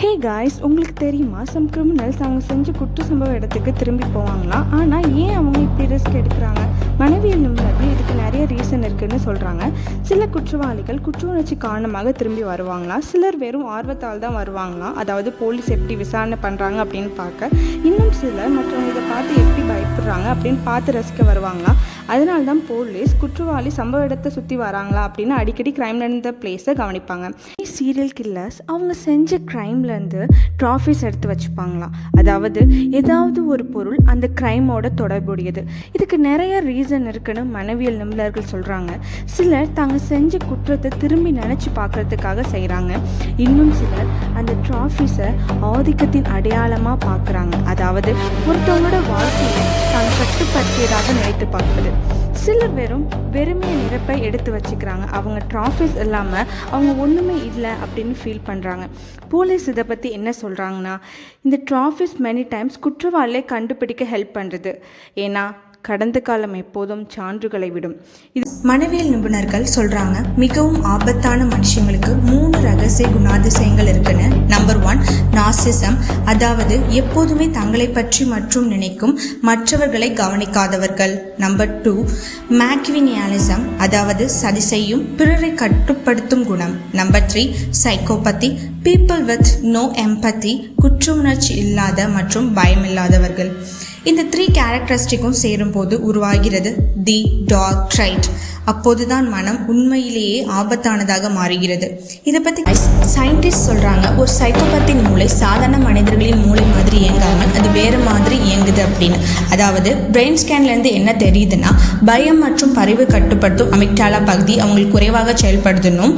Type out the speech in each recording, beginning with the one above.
Hey guys, உங்களுக்கு தெரியுமா some criminals அவங்க செஞ்ச குற்ற சம்பவ இடத்துக்கு திரும்பி போவாங்களாம். ஆனால் ஏன் அவங்க இப்படி ரிஸ்க் எடுக்கிறாங்க? மனைவியல் நிபுணர்கள் இதுக்கு நிறைய ரீசன் இருக்குன்னு சொல்கிறாங்க. சில குற்றவாளிகள் குற்ற உணர்ச்சி காரணமாக திரும்பி வருவாங்களாம். சிலர் வெறும் ஆர்வத்தால் தான் வருவாங்களாம், அதாவது போலீஸ் எப்படி விசாரணை பண்ணுறாங்க அப்படின்னு பார்க்க. இன்னும் சிலர் மற்றவங்க இதை பார்த்து எப்படி பயப்படுறாங்க அப்படின்னு பார்த்து ரசிக்க வருவாங்களாம். அதனால தான் போலீஸ் குற்றவாளி சம்பவ இடத்தை சுற்றி வராங்களா அப்படின்னு அடிக்கடி கிரைம் நடந்த பிளேஸை கவனிப்பாங்க. சீரியல் கில்லர்ஸ் அவங்க செஞ்ச கிரைம்லேருந்து ட்ராஃபிஸ் எடுத்து வச்சுப்பாங்களாம், அதாவது ஏதாவது ஒரு பொருள் அந்த கிரைமோட தொடர்புடையது. இதுக்கு நிறைய ரீசன் இருக்குன்னு மனைவியல் நிபுணர்கள் சொல்கிறாங்க. சிலர் தாங்க செஞ்ச குற்றத்தை திரும்பி நினச்சி பார்க்கறதுக்காக செய்கிறாங்க. இன்னும் சிலர் அந்த ட்ராஃபிஸை ஆதிக்கத்தின் அடையாளமாக பார்க்குறாங்க, அதாவது ஒருத்தவங்களோட வாழ்க்கையை தாங்க கட்டுப்படுத்தியதாக நினைத்து பார்க்குறது. சிலர் வெறுமையை நிரப்பை எடுத்து வச்சுக்கிறாங்க. அவங்க ட்ராஃபிஸ் இல்லாமல் அவங்க ஒன்றுமே இல்லை அப்படின்னு ஃபீல் பண்ணுறாங்க. போலீஸ் இதை பற்றி என்ன சொல்கிறாங்கன்னா, இந்த ட்ராஃபிஸ் மெனி டைம்ஸ் குற்றவாளியை கண்டுபிடிக்க ஹெல்ப் பண்ணுறது. ஏன்னா கடந்த காலம் எப்போதும் சான்றுகளை விடும். இது மனவியல் நிபுணர்கள் சொல்கிறாங்க. மிகவும் ஆபத்தான மனுஷங்களுக்கு 3 ரகசிய குணாதிசயங்கள் இருக்குன்னு. நம்பர் 1 நார்சிசம், அதாவது எப்போதுமே தங்களை பற்றி மற்றும் நினைக்கும் மற்றவர்களை கவனிக்காதவர்கள். நம்பர் 2 மேக்கிவினியாலிசம், அதாவது சதி செய்யும் பிறரை கட்டுப்படுத்தும் குணம். நம்பர் 3 சைக்கோபதி, பீப்புள் வித் நோ எம்பத்தி, குற்ற உணர்ச்சி இல்லாத மற்றும் பயமில்லாதவர்கள். இந்த 3 கேரக்டரிஸ்டிக்கும் சேரும்போது உருவாகிறது தி டார்க் ட்ரைட். அப்போதுதான் மனம் உண்மையிலேயே ஆபத்தானதாக மாறுகிறது. இதை பற்றி சயின்டிஸ்ட் சொல்கிறாங்க, ஒரு சைக்கோபத்தின் மூளை சாதாரண மனிதர்களின் மூளை மாதிரி இயங்காமல் அது வேறு மாதிரி இயங்குது அப்படின்னு. அதாவது பிரெயின் ஸ்கேன்லேருந்து என்ன தெரியுதுன்னா, பயம் மற்றும் பரிவு கட்டுப்படுத்தும் அமிக்டாலா பகுதி அவங்களுக்கு குறைவாக செயல்படுத்தணும்.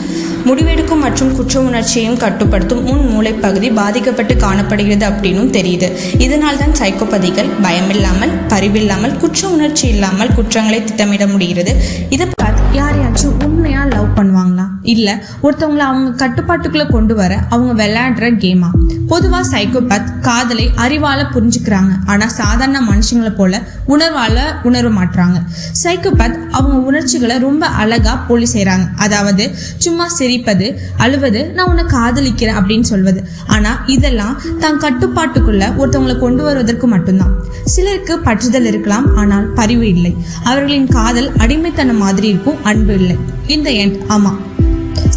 முடிவெடுக்கும் மற்றும் குற்ற உணர்ச்சியையும் கட்டுப்படுத்தும் முன் மூளை பகுதி பாதிக்கப்பட்டு காணப்படுகிறது அப்படின்னும் தெரியுது. இதனால் தான் சைக்கோபதிகள் பயமில்லாமல், பரிவில்லாமல், குற்ற உணர்ச்சி இல்லாமல் குற்றங்களை திட்டமிட முடிகிறது. இதை யாரையாச்சும் உண்மையா லவ் பண்ணுவாங்களா, இல்ல ஒருத்தவங்களை அவங்க கட்டுப்பாட்டுக்குள்ள கொண்டு வர அவங்க விளையாடுற கேமா? பொதுவா சைக்கோபாத் காதலை அறிவால புரிஞ்சுக்கிறாங்க, ஆனா சாதாரண மனுஷங்களை போல உணர்வால உணர மாட்டாங்க. சைக்கோபாத் அவங்க உணர்ச்சிகளை ரொம்ப அழகா போலி செய்யறாங்க, அதாவது சும்மா சிரிப்பது, அழுவது, நான் உன்னை காதலிக்கிறேன் அப்படின்னு சொல்வது. ஆனா இதெல்லாம் தான் கட்டுப்பாட்டுக்குள்ள ஒருத்தவங்களை கொண்டு வருவதற்கு மட்டும்தான். சிலருக்கு பற்றுதல் இருக்கலாம், ஆனால் பரிவு இல்லை. அவர்களின் காதல் அடிமைத்தனம் மாதிரி இருக்கும், அன்பு இல்லை. இந்த எண்ட் ஆமா,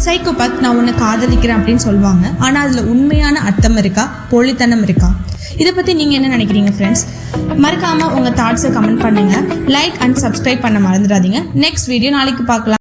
சைக்கோபாத் நான் உன்னை காதலிக்கிறேன் அப்படின்னு சொல்லுவாங்க, ஆனால் அதில் உண்மையான அர்த்தம் இருக்கா, போலித்தனம் இருக்கா? இதை பற்றி நீங்கள் என்ன நினைக்கிறீங்க ஃப்ரெண்ட்ஸ்? மறக்காமல் உங்கள் தாட்ஸை கமெண்ட் பண்ணுங்கள். லைக் அண்ட் சப்ஸ்கிரைப் பண்ண மறந்துடாதீங்க. நெக்ஸ்ட் வீடியோ நாளைக்கு பார்க்கலாம்.